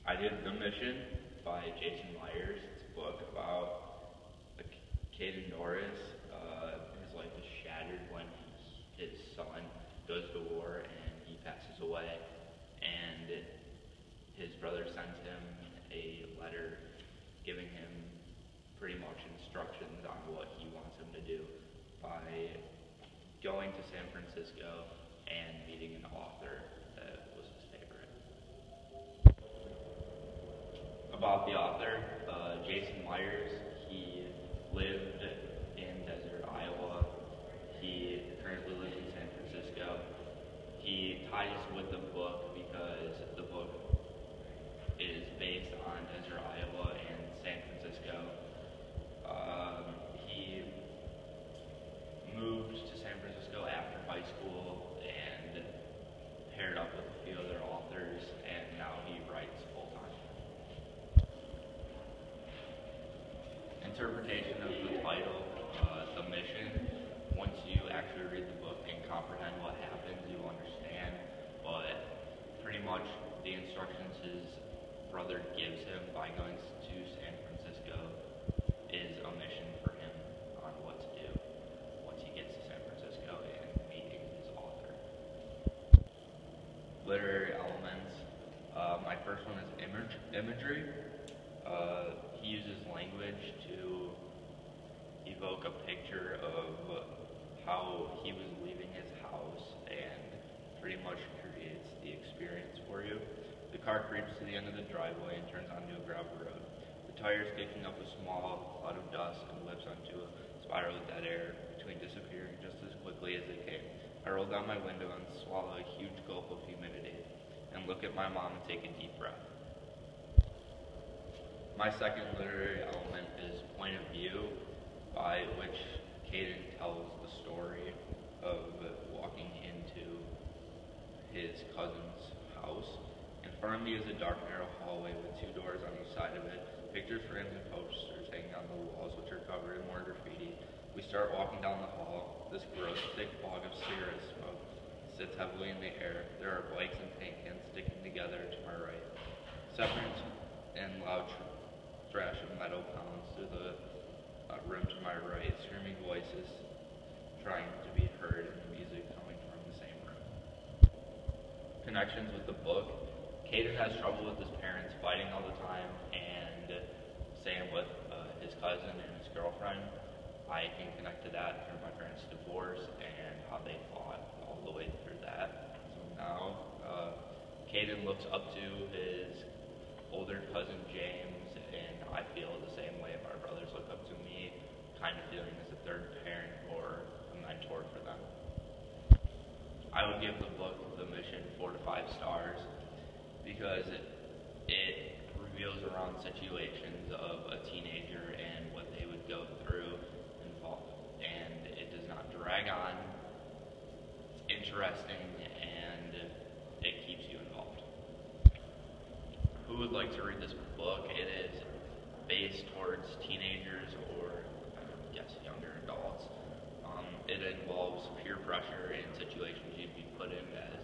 I did The Mission by Jason Myers. It's a book about a kid in Norris. His life is shattered when his son goes to war and he passes away. And his brother sends him a letter giving him pretty much instructions on what he wants him to do by going to San Francisco and meeting an author that was his favorite. About the author, Jason Myers, he lived in Desert, Iowa. He currently lives in San Francisco. He ties with the book because the book is based on Desert, Iowa and San Francisco. He moved to San Francisco after high school and paired up with a few other authors, and now he writes full-time. Interpretation of the title, The Mission. Once you actually read the book and comprehend what happens, you understand, but pretty much the instructions his brother gives him by going to San Francisco is a mission for him on what to do once he gets to San Francisco and meeting his author. Literary elements. My first one is imagery. He uses language to evoke a picture of how he was leaving his house and pretty much creates the experience for you. The car creeps to the end of the driveway and turns onto a gravel road. The tires kicking up a small cloud of dust and whips onto a spiral of dead air between disappearing just as quickly as they came. I roll down my window and swallow a huge gulp of humidity and look at my mom and take a deep breath. My second literary element is point of view, by which Caden tells the story of walking into his cousin's house. In front of me is a dark, narrow hallway with two doors on each side of it, pictures, frames, and posters hanging on the walls, which are covered in more graffiti. We start walking down the hall. This gross, thick fog of cigarette smoke sits heavily in the air. There are bikes and paint cans sticking together to my right. Separate and loud thrash of metal pounds through the room to my right, screaming voices trying to be heard, and the music coming from the same room. Connections with the book. Caden has trouble with his parents fighting all the time, and same with his cousin and his girlfriend. I can connect to that through my parents' divorce and how they fought all the way through that. So now, Caden looks up to his older cousin James, and I feel the same way my brothers look up to me, kind of feeling as a third parent or a mentor for them. I would give the book The Mission 4 to 5 stars because it reveals around situations of a teenager and what they would go through and it does not drag on. It's interesting and it keeps you involved. Who would like to read this book? It is based towards teenagers or, younger adults. It involves peer pressure and situations you'd be put in as